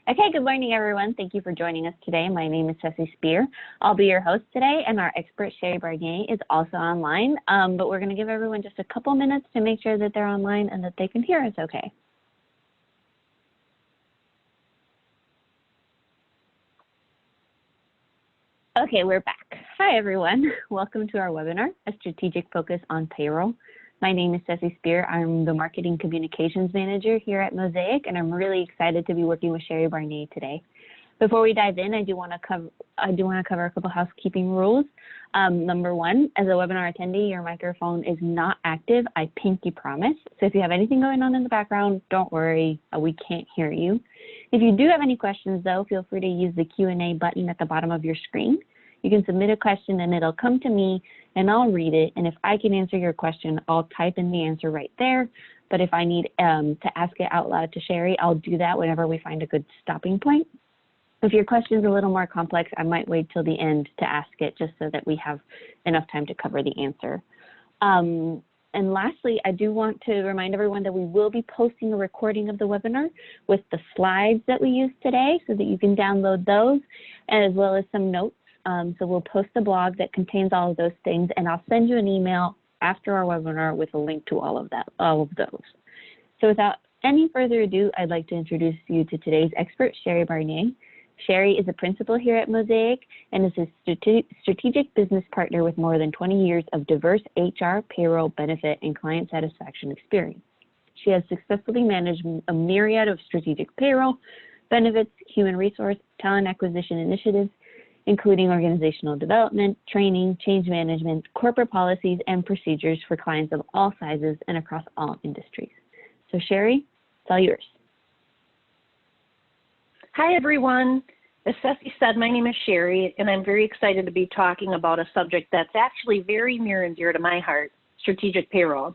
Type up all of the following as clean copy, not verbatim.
Okay, good morning, everyone. Thank you for joining us today. My name is Ceci Spear. I'll be your host today, and our expert, Sherry Barnier, is also online, but we're going to give everyone just a couple minutes to make sure that they're online and that they can hear us okay. Okay, we're back. Hi, everyone. Welcome to our webinar, A Strategic Focus on Payroll. My name is Ceci Spear. I'm the Marketing Communications Manager here at Mosaic, and I'm really excited to be working with Sherry Barnier today. Before we dive in, I do want to cover a couple housekeeping rules. Number one, as a webinar attendee, your microphone is not active. I pinky promise. So if you have anything going on in the background, don't worry, we can't hear you. If you do have any questions, though, feel free to use the Q&A button at the bottom of your screen. You can submit a question and it'll come to me and I'll read it. And if I can answer your question, I'll type in the answer right there. But if I need to ask it out loud to Sherry, I'll do that whenever we find a good stopping point. If your question is a little more complex, I might wait till the end to ask it just so that we have enough time to cover the answer. And lastly, I do want to remind everyone that we will be posting a recording of the webinar with the slides that we used today so that you can download those, as well as some notes. So we'll post a blog that contains all of those things, and I'll send you an email after our webinar with a link to all of those. So without any further ado, I'd like to introduce you to today's expert, Sherry Barnier. Sherry is a principal here at Mosaic and is a strategic business partner with more than 20 years of diverse HR, payroll, benefit, and client satisfaction experience. She has successfully managed a myriad of strategic payroll, benefits, human resource, talent acquisition initiatives, including organizational development, training, change management, corporate policies, and procedures for clients of all sizes and across all industries. So Sherry, it's all yours. Hi, everyone. As Ceci said, my name is Sherry, and I'm very excited to be talking about a subject that's actually very near and dear to my heart, strategic payroll.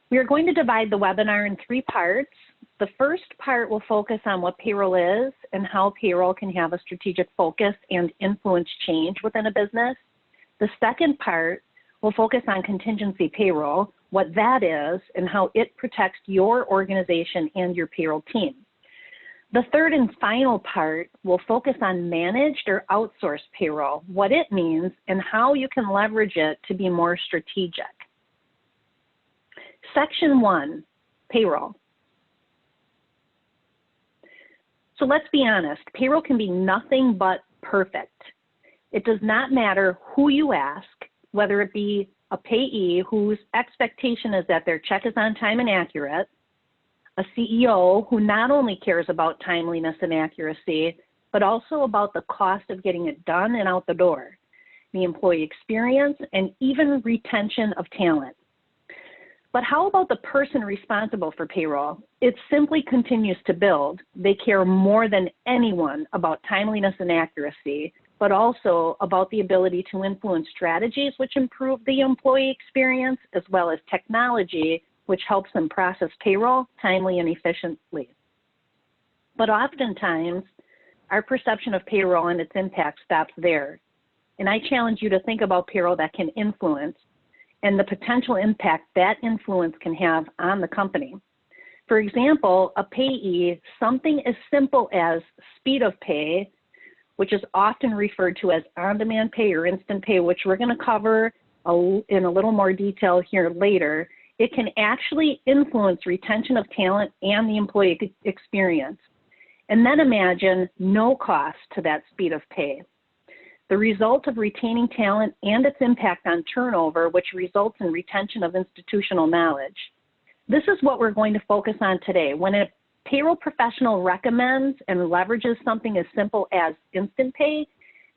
We are going to divide the webinar in 3 parts. The first part will focus on what payroll is and how payroll can have a strategic focus and influence change within a business. The second part will focus on contingency payroll, what that is, and how it protects your organization and your payroll team. The third and final part will focus on managed or outsourced payroll, what it means, and how you can leverage it to be more strategic. Section 1, payroll. So let's be honest, payroll can be nothing but perfect. It does not matter who you ask, whether it be a payee whose expectation is that their check is on time and accurate, a CEO who not only cares about timeliness and accuracy, but also about the cost of getting it done and out the door, the employee experience, and even retention of talent. But how about the person responsible for payroll? It simply continues to build. They care more than anyone about timeliness and accuracy, but also about the ability to influence strategies which improve the employee experience, as well as technology which helps them process payroll timely and efficiently. But oftentimes, our perception of payroll and its impact stops there. And I challenge you to think about payroll that can influence and the potential impact that influence can have on the company. For example, a payee, something as simple as speed of pay, which is often referred to as on-demand pay or instant pay, which we're going to cover in a little more detail here later, it can actually influence retention of talent and the employee experience. And then imagine no cost to that speed of pay. The result of retaining talent and its impact on turnover, which results in retention of institutional knowledge. This is what we're going to focus on today. When a payroll professional recommends and leverages something as simple as instant pay,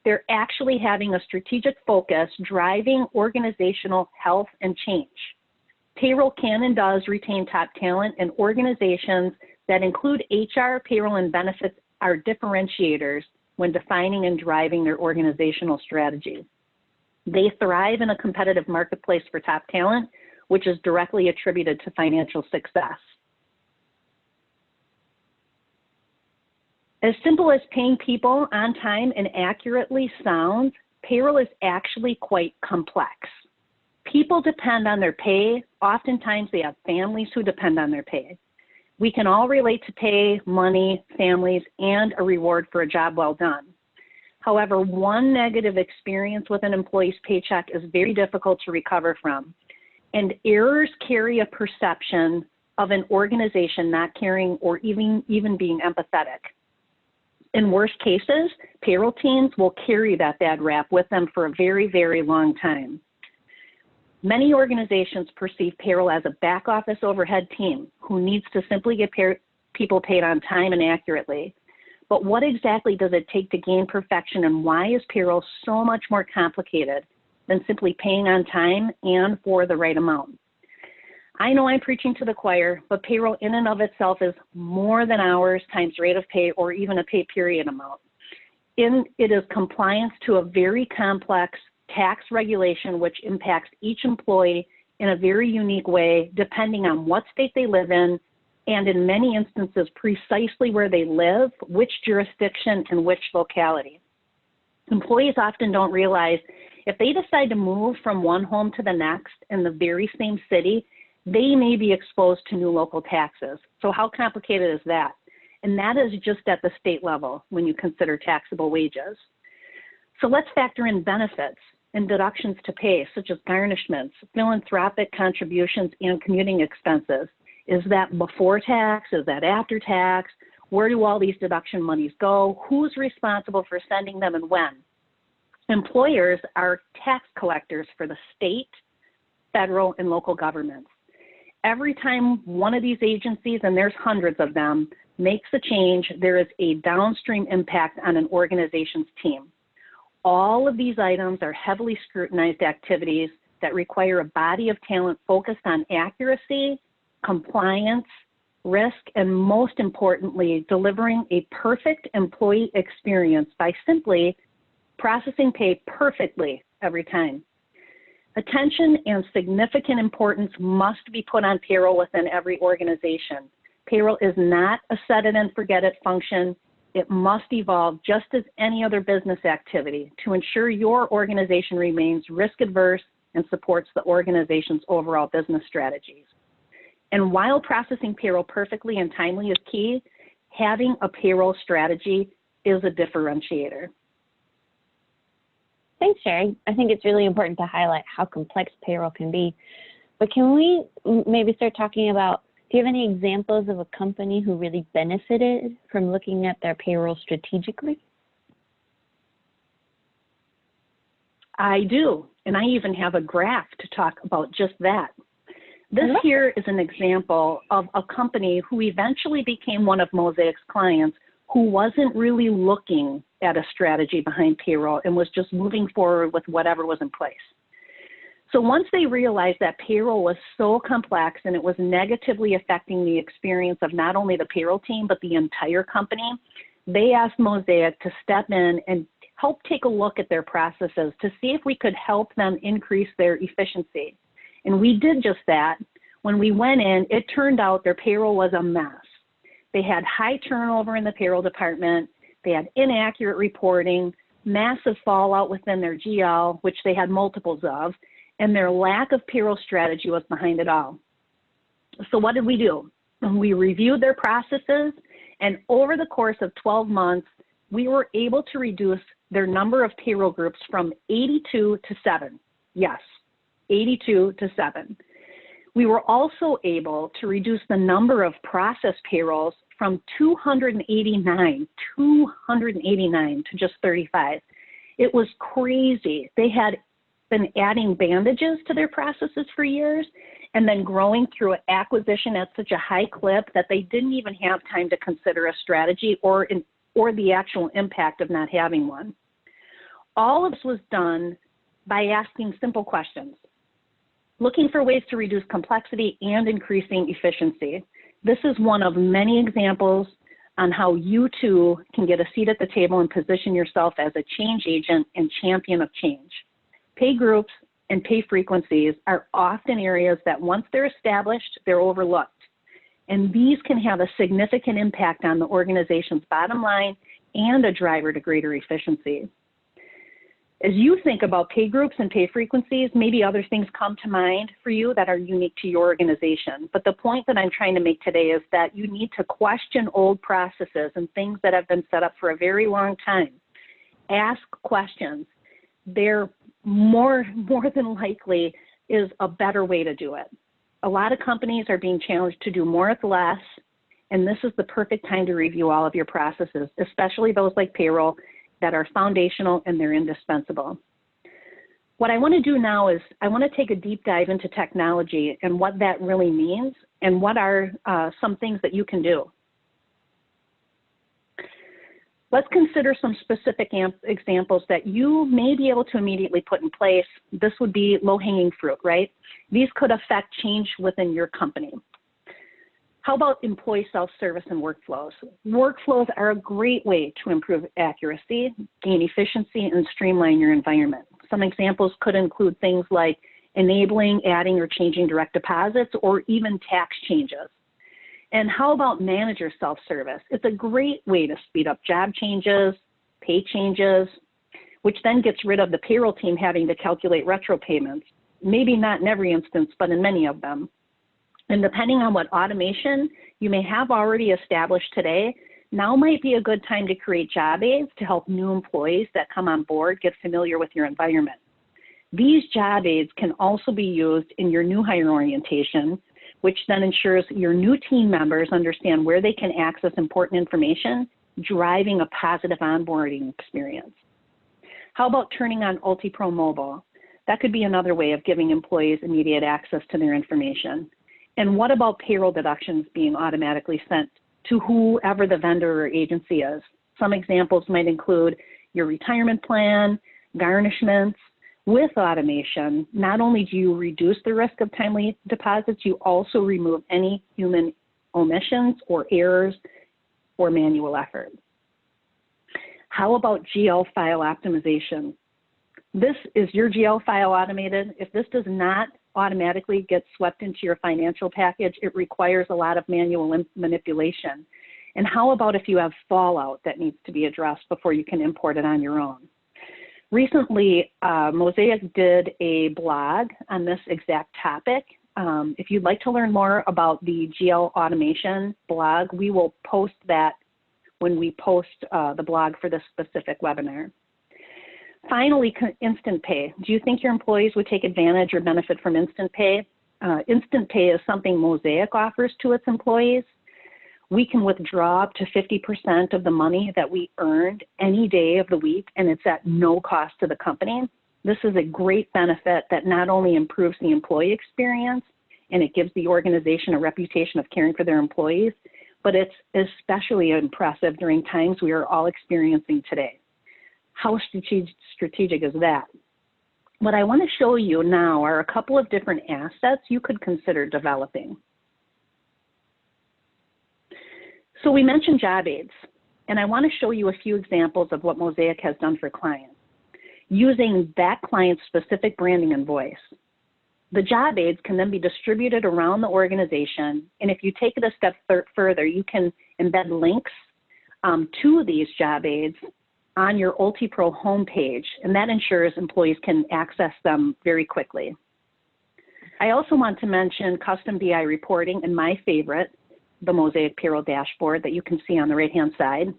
they're actually having a strategic focus driving organizational health and change. Payroll can and does retain top talent, and organizations that include HR, payroll, and benefits are differentiators when defining and driving their organizational strategy. They thrive in a competitive marketplace for top talent, which is directly attributed to financial success. As simple as paying people on time and accurately sounds, payroll is actually quite complex. People depend on their pay. Oftentimes they have families who depend on their pay. We can all relate to pay, money, families, and a reward for a job well done. However, one negative experience with an employee's paycheck is very difficult to recover from, and errors carry a perception of an organization not caring or even being empathetic. In worst cases, payroll teams will carry that bad rap with them for a very, very long time. Many organizations perceive payroll as a back office overhead team who needs to simply get people paid on time and accurately. But what exactly does it take to gain perfection, and why is payroll so much more complicated than simply paying on time and for the right amount? I know I'm preaching to the choir, but payroll in and of itself is more than hours times rate of pay or even a pay period amount. It is compliance to a very complex tax regulation which impacts each employee in a very unique way depending on what state they live in, and in many instances precisely where they live, which jurisdiction, and which locality. Employees often don't realize if they decide to move from one home to the next in the very same city, they may be exposed to new local taxes. So how complicated is that? And that is just at the state level when you consider taxable wages. So let's factor in benefits and deductions to pay, such as garnishments, philanthropic contributions, and commuting expenses. Is that before tax? Is that after tax? Where do all these deduction monies go? Who's responsible for sending them and when? Employers are tax collectors for the state, federal, and local governments. Every time one of these agencies, and there's hundreds of them, makes a change, there is a downstream impact on an organization's team. All of these items are heavily scrutinized activities that require a body of talent focused on accuracy, compliance, risk, and most importantly, delivering a perfect employee experience by simply processing pay perfectly every time. Attention and significant importance must be put on payroll within every organization. Payroll is not a set it and forget it function. It must evolve just as any other business activity to ensure your organization remains risk adverse and supports the organization's overall business strategies. And while processing payroll perfectly and timely is key, having a payroll strategy is a differentiator. Thanks, Sherry. I think it's really important to highlight how complex payroll can be. But can we maybe start talking about, do you have any examples of a company who really benefited from looking at their payroll strategically? I do, and I even have a graph to talk about just that. This here is an example of a company who eventually became one of Mosaic's clients who wasn't really looking at a strategy behind payroll and was just moving forward with whatever was in place. So once they realized that payroll was so complex and it was negatively affecting the experience of not only the payroll team, but the entire company, they asked Mosaic to step in and help take a look at their processes to see if we could help them increase their efficiency. And we did just that. When we went in, it turned out their payroll was a mess. They had high turnover in the payroll department. They had inaccurate reporting, massive fallout within their GL, which they had multiples of, and their lack of payroll strategy was behind it all. So what did we do? We reviewed their processes, and over the course of 12 months, we were able to reduce their number of payroll groups from 82 to 7. Yes, 82 to 7. We were also able to reduce the number of processed payrolls from 289 to just 35. It was crazy. They had been adding bandages to their processes for years and then growing through an acquisition at such a high clip that they didn't even have time to consider a strategy or the actual impact of not having one. All of this was done by asking simple questions, looking for ways to reduce complexity and increasing efficiency. This is one of many examples on how you too can get a seat at the table and position yourself as a change agent and champion of change. Pay groups and pay frequencies are often areas that once they're established, they're overlooked. And these can have a significant impact on the organization's bottom line and a driver to greater efficiency. As you think about pay groups and pay frequencies, maybe other things come to mind for you that are unique to your organization. But the point that I'm trying to make today is that you need to question old processes and things that have been set up for a very long time. Ask questions. They're more than likely is a better way to do it. A lot of companies are being challenged to do more with less, and this is the perfect time to review all of your processes, especially those like payroll that are foundational and they're indispensable. What I want to do now is I want to take a deep dive into technology and what that really means and what are some things that you can do. Let's consider some specific examples that you may be able to immediately put in place. This would be low-hanging fruit, right? These could affect change within your company. How about employee self-service and workflows? Workflows are a great way to improve accuracy, gain efficiency, and streamline your environment. Some examples could include things like enabling, adding, or changing direct deposits, or even tax changes. And how about manager self-service? It's a great way to speed up job changes, pay changes, which then gets rid of the payroll team having to calculate retro payments. Maybe not in every instance, but in many of them. And depending on what automation you may have already established today, now might be a good time to create job aids to help new employees that come on board get familiar with your environment. These job aids can also be used in your new hire orientation, which then ensures your new team members understand where they can access important information, driving a positive onboarding experience. How about turning on UltiPro Mobile? That could be another way of giving employees immediate access to their information. And what about payroll deductions being automatically sent to whoever the vendor or agency is? Some examples might include your retirement plan, garnishments. With automation, not only do you reduce the risk of timely deposits, you also remove any human omissions or errors or manual effort. How about GL file optimization? Is your GL file automated? If this does not automatically get swept into your financial package, it requires a lot of manual manipulation. And how about if you have fallout that needs to be addressed before you can import it on your own? Recently, Mosaic did a blog on this exact topic. If you'd like to learn more about the GL automation blog, we will post that when we post the blog for this specific webinar. Finally, instant pay. Do you think your employees would take advantage or benefit from instant pay? Instant pay is something Mosaic offers to its employees. We can withdraw up to 50% of the money that we earned any day of the week, and it's at no cost to the company. This is a great benefit that not only improves the employee experience, and it gives the organization a reputation of caring for their employees, but it's especially impressive during times we are all experiencing today. How strategic is that? What I want to show you now are a couple of different assets you could consider developing. So we mentioned job aids, and I want to show you a few examples of what Mosaic has done for clients, using that client's specific branding and voice. The job aids can then be distributed around the organization, and if you take it a step further, you can embed links to these job aids on your UltiPro homepage, and that ensures employees can access them very quickly. I also want to mention custom BI reporting, and my favorite, the Mosaic Payroll Dashboard that you can see on the right-hand side.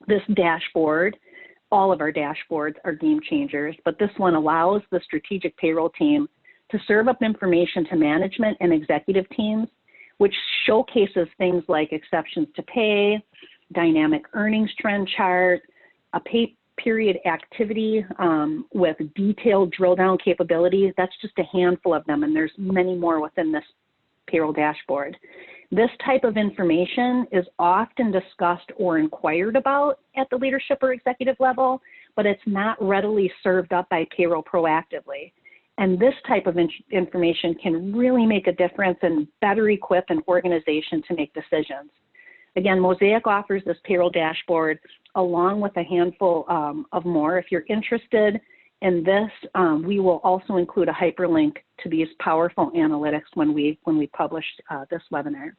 This dashboard, all of our dashboards are game changers, but this one allows the strategic payroll team to serve up information to management and executive teams, which showcases things like exceptions to pay, dynamic earnings trend chart, a pay period activity with detailed drill down capabilities. That's just a handful of them, and there's many more within this payroll dashboard. This type of information is often discussed or inquired about at the leadership or executive level, but it's not readily served up by payroll proactively. And this type of information can really make a difference and better equip an organization to make decisions. Again, Mosaic offers this payroll dashboard along with a handful of more. If you're interested in this, we will also include a hyperlink to these powerful analytics when we publish this webinar.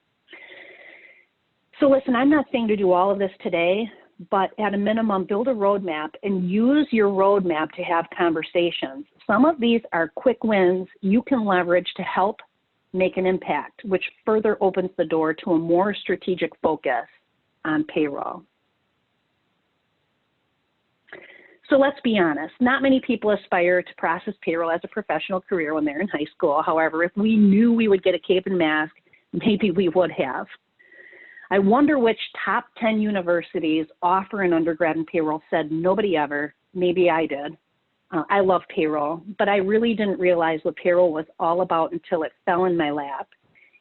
So listen, I'm not saying to do all of this today, but at a minimum, build a roadmap and use your roadmap to have conversations. Some of these are quick wins you can leverage to help make an impact, which further opens the door to a more strategic focus on payroll. So let's be honest, not many people aspire to process payroll as a professional career when they're in high school. However, if we knew we would get a cape and mask, maybe we would have. I wonder which top 10 universities offer an undergrad in payroll said nobody ever. Maybe I did. I love payroll, but I really didn't realize what payroll was all about until it fell in my lap.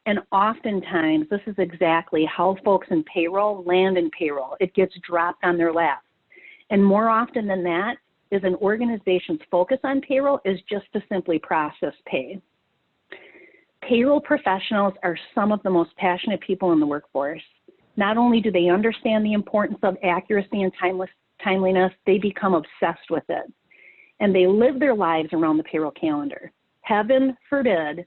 And oftentimes, this is exactly how folks in payroll land in payroll. It gets dropped on their lap. And more often than that, is an organization's focus on payroll is just to simply process pay. Payroll professionals are some of the most passionate people in the workforce. Not only do they understand the importance of accuracy and timeliness, they become obsessed with it. And they live their lives around the payroll calendar. Heaven forbid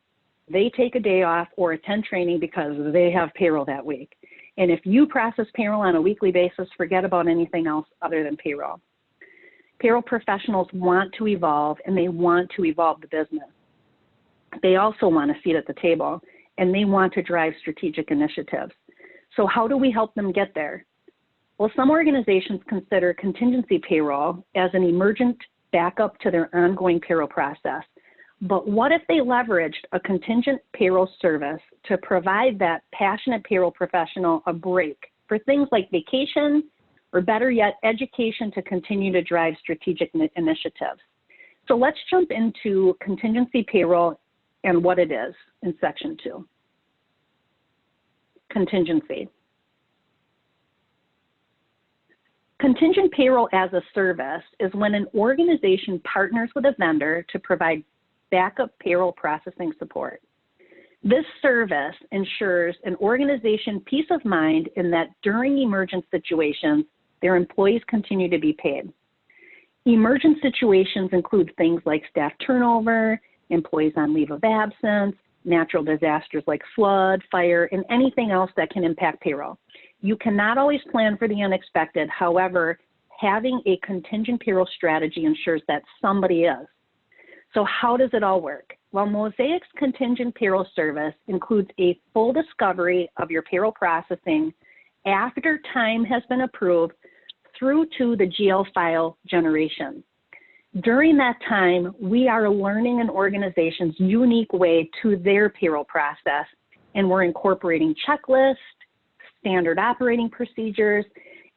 they take a day off or attend training because they have payroll that week. And if you process payroll on a weekly basis, forget about anything else other than payroll. Payroll professionals want to evolve, and they want to evolve the business. They also want a seat at the table, and they want to drive strategic initiatives. So how do we help them get there? Well, some organizations consider contingency payroll as an emergent backup to their ongoing payroll process. But what if they leveraged a contingent payroll service to provide that passionate payroll professional a break for things like vacation, or better yet, education to continue to drive strategic initiatives? So let's jump into contingency payroll and what it is in section 2. Contingency. Contingent payroll as a service is when an organization partners with a vendor to provide backup payroll processing support. This service ensures an organization peace of mind in that during emergent situations, their employees continue to be paid. Emergent situations include things like staff turnover, employees on leave of absence, natural disasters like flood, fire, and anything else that can impact payroll. You cannot always plan for the unexpected. However, having a contingent payroll strategy ensures that somebody is. So how does it all work? Well, Mosaic's contingent payroll service includes a full discovery of your payroll processing after time has been approved through to the GL file generation. During that time, we are learning an organization's unique way to their payroll process, and we're incorporating checklists, standard operating procedures,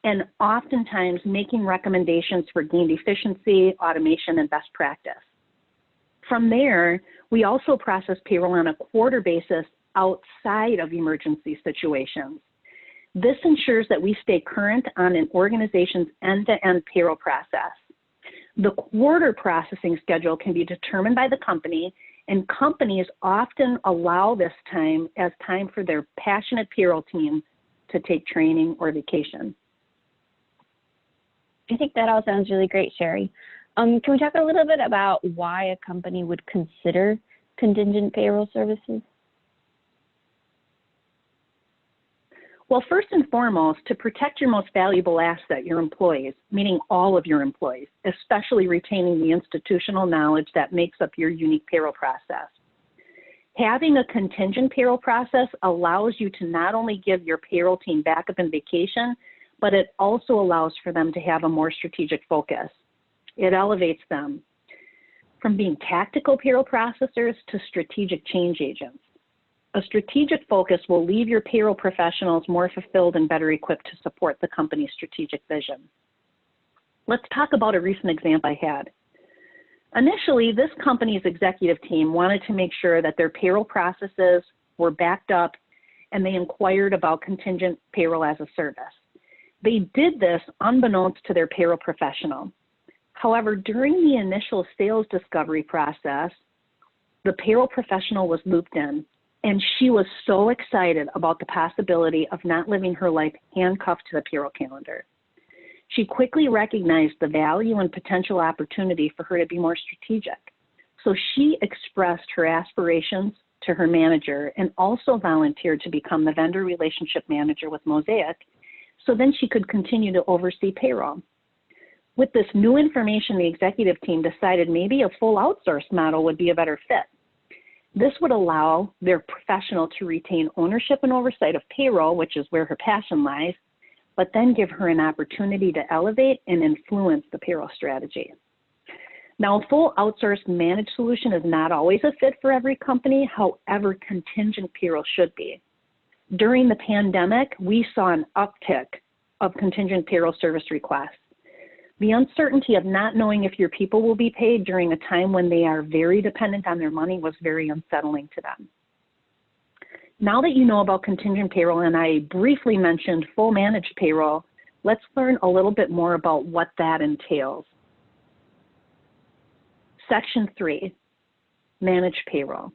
and oftentimes making recommendations for gained efficiency, automation, and best practice. From there, we also process payroll on a quarter basis outside of emergency situations. This ensures that we stay current on an organization's end-to-end payroll process. The quarter processing schedule can be determined by the company, and companies often allow this time as time for their passionate payroll team to take training or vacation. I think that all sounds really great, Sherry. Can we talk a little bit about why a company would consider contingent payroll services? Well, first and foremost, to protect your most valuable asset, your employees, meaning all of your employees, especially retaining the institutional knowledge that makes up your unique payroll process. Having a contingent payroll process allows you to not only give your payroll team backup and vacation, but it also allows for them to have a more strategic focus. It elevates them from being tactical payroll processors to strategic change agents. A strategic focus will leave your payroll professionals more fulfilled and better equipped to support the company's strategic vision. Let's talk about a recent example I had. Initially, this company's executive team wanted to make sure that their payroll processes were backed up, and they inquired about contingent payroll as a service. They did this unbeknownst to their payroll professional. However, during the initial sales discovery process, the payroll professional was looped in, and she was so excited about the possibility of not living her life handcuffed to the payroll calendar. She quickly recognized the value and potential opportunity for her to be more strategic. So she expressed her aspirations to her manager and also volunteered to become the vendor relationship manager with Mosaic so then she could continue to oversee payroll. With this new information, the executive team decided maybe a full outsource model would be a better fit. This would allow their professional to retain ownership and oversight of payroll, which is where her passion lies, but then give her an opportunity to elevate and influence the payroll strategy. Now, a full outsourced managed solution is not always a fit for every company. However, contingent payroll should be. During the pandemic, we saw an uptick of contingent payroll service requests. The uncertainty of not knowing if your people will be paid during a time when they are very dependent on their money was very unsettling to them. Now that you know about contingent payroll, and I briefly mentioned full managed payroll, let's learn a little bit more about what that entails. Section 3, managed payroll.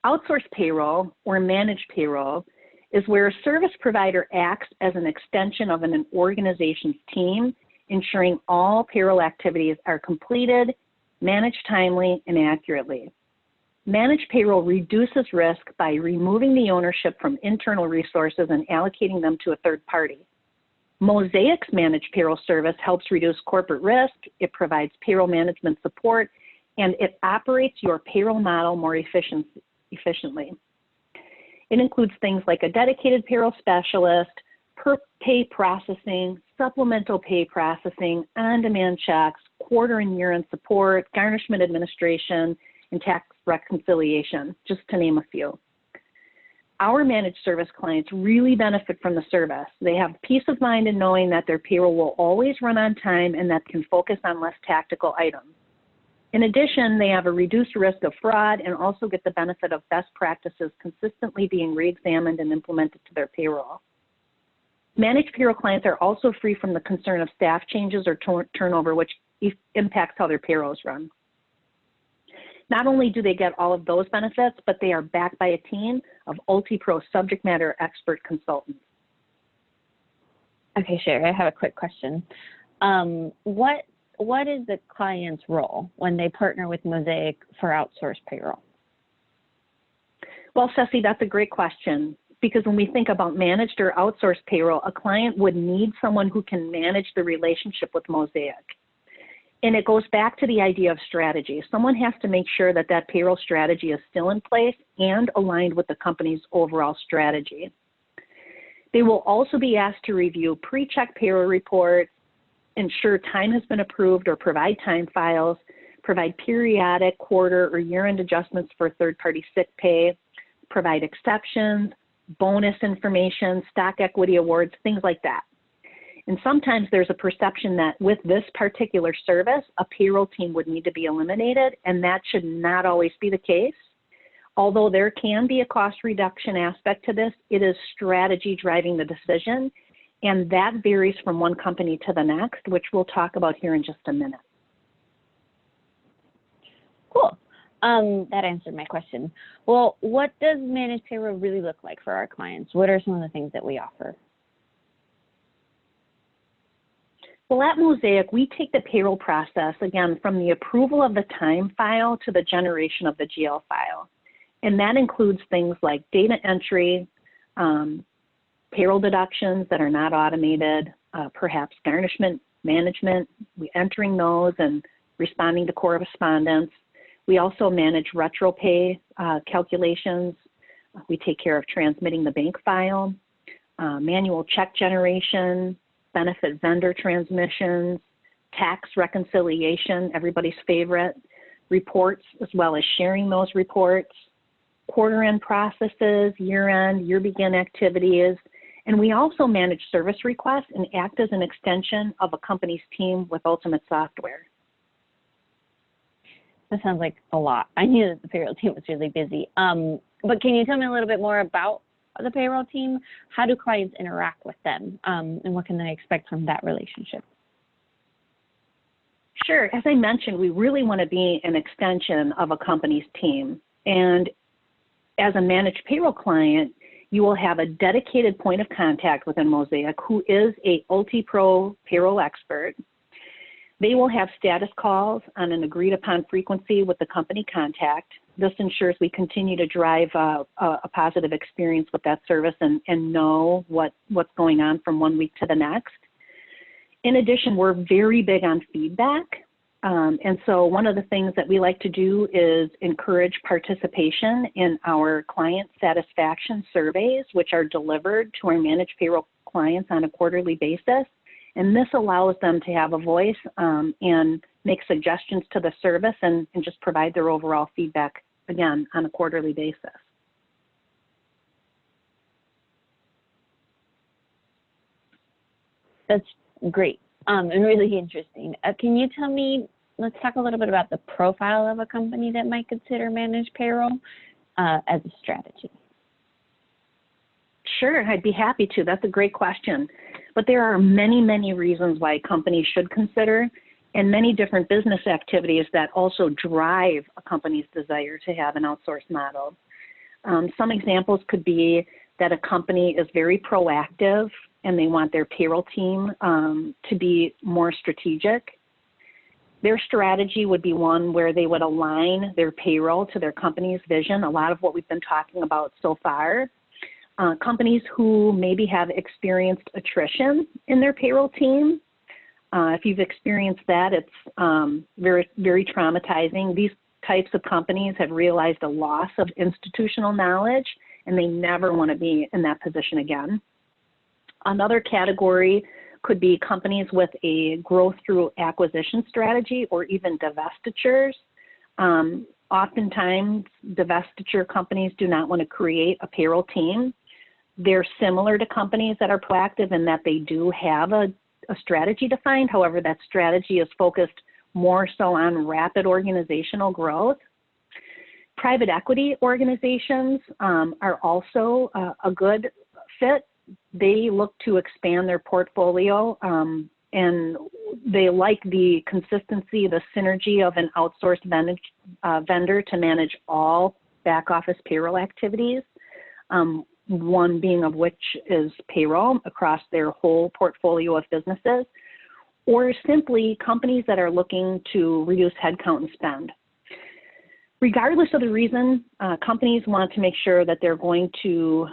Outsourced payroll or managed payroll is where a service provider acts as an extension of an organization's team, ensuring all payroll activities are completed, managed timely, and accurately. Managed payroll reduces risk by removing the ownership from internal resources and allocating them to a third party. Mosaic's managed payroll service helps reduce corporate risk, it provides payroll management support, and it operates your payroll model more efficiently. It includes things like a dedicated payroll specialist, per pay processing, supplemental pay processing, on-demand checks, quarter and year-end support, garnishment administration, and tax reconciliation, just to name a few. Our managed service clients really benefit from the service. They have peace of mind in knowing that their payroll will always run on time and that can focus on less tactical items. In addition, they have a reduced risk of fraud and also get the benefit of best practices consistently being re-examined and implemented to their payroll. Managed payroll clients are also free from the concern of staff changes or turnover, which impacts how their payrolls run. Not only do they get all of those benefits, but they are backed by a team of UltiPro subject matter expert consultants. Okay, Sherry, I have a quick question. What is the client's role when they partner with Mosaic for outsourced payroll? Well, Ceci, that's a great question, because when we think about managed or outsourced payroll, a client would need someone who can manage the relationship with Mosaic. And it goes back to the idea of strategy. Someone has to make sure that that payroll strategy is still in place and aligned with the company's overall strategy. They will also be asked to review pre-check payroll reports, ensure time has been approved or provide time files, provide periodic quarter or year-end adjustments for third-party sick pay, provide exceptions, bonus information, stock equity awards, things like that. And sometimes there's a perception that with this particular service, a payroll team would need to be eliminated, and that should not always be the case. Although there can be a cost reduction aspect to this, it is strategy driving the decision, and that varies from one company to the next, which we'll talk about here in just a minute. Cool. That answered my question. Well, what does managed payroll really look like for our clients? What are some of the things that we offer? Well, at Mosaic, we take the payroll process, again, from the approval of the time file to the generation of the GL file. And that includes things like data entry, payroll deductions that are not automated, perhaps garnishment management, entering those and responding to correspondence. We also manage retro pay calculations. We take care of transmitting the bank file, manual check generation, benefit vendor transmissions, tax reconciliation, everybody's favorite, reports, as well as sharing those reports, quarter-end processes, year-end, year-begin activities, and we also manage service requests and act as an extension of a company's team with Ultimate Software. That sounds like a lot. I knew that the payroll team was really busy. But can you tell me a little bit more about the payroll team? How do clients interact with them? And what can they expect from that relationship? Sure. As I mentioned, we really want to be an extension of a company's team. And as a managed payroll client, you will have a dedicated point of contact within Mosaic who is a UltiPro payroll expert. They will have status calls on an agreed upon frequency with the company contact. This ensures we continue to drive a positive experience with that service and know what's going on from one week to the next. In addition, we're very big on feedback. And so one of the things that we like to do is encourage participation in our client satisfaction surveys, which are delivered to our managed payroll clients on a quarterly basis. And this allows them to have a voice and make suggestions to the service and just provide their overall feedback, again, on a quarterly basis. That's great and really interesting. Can you tell me, let's talk a little bit about the profile of a company that might consider managed payroll as a strategy. Sure, I'd be happy to. That's a great question. But there are many, many reasons why companies should consider, and many different business activities that also drive a company's desire to have an outsourced model. Some examples could be that a company is very proactive and they want their payroll team to be more strategic. Their strategy would be one where they would align their payroll to their company's vision, a lot of what we've been talking about so far. Companies who maybe have experienced attrition in their payroll team. If you've experienced that, it's very, very traumatizing. These types of companies have realized a loss of institutional knowledge, and they never want to be in that position again. Another category could be companies with a growth through acquisition strategy or even divestitures. Oftentimes, divestiture companies do not want to create a payroll team. They're similar to companies that are proactive in that they do have a strategy defined. However, that strategy is focused more so on rapid organizational growth. Private equity organizations are also a good fit. They look to expand their portfolio and they like the consistency, the synergy of an outsourced vendor to manage all back office payroll activities. One being of which is payroll across their whole portfolio of businesses, or simply companies that are looking to reduce headcount and spend. Regardless of the reason, companies want to make sure that they're going to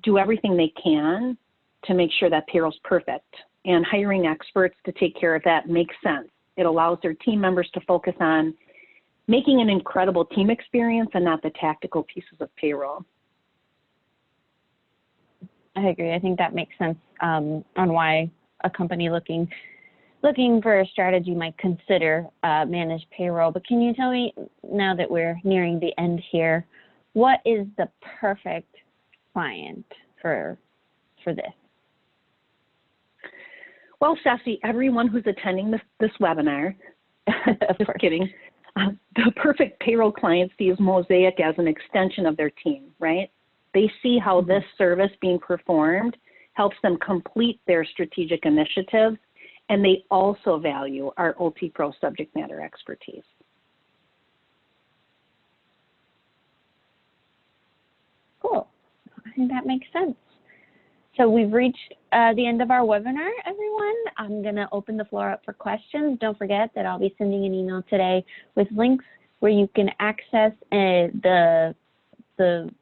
do everything they can to make sure that payroll's perfect, and hiring experts to take care of that makes sense. It allows their team members to focus on making an incredible team experience and not the tactical pieces of payroll. I agree. I think that makes sense on why a company looking for a strategy might consider managed payroll. But can you tell me, now that we're nearing the end here, what is the perfect client for this? Well, Ceci, everyone who's attending this webinar, just kidding, the perfect payroll client sees Mosaic as an extension of their team, right? They see how this service being performed helps them complete their strategic initiatives, and they also value our OT Pro subject matter expertise. Cool. I think that makes sense. So we've reached the end of our webinar, everyone. I'm going to open the floor up for questions. Don't forget that I'll be sending an email today with links where you can access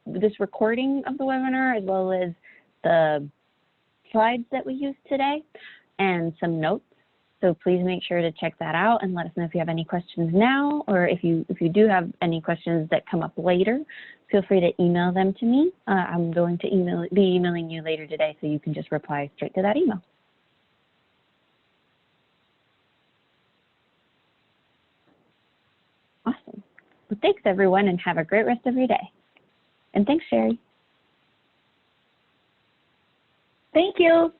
this recording of the webinar, as well as the slides that we used today and some notes. So please make sure to check that out and let us know if you have any questions now, or if you do have any questions that come up later, feel free to email them to me. I'm going to be emailing you later today, so you can just reply straight to that email. Awesome. Well, thanks everyone, and have a great rest of your day. And thanks, Sherry. Thank you.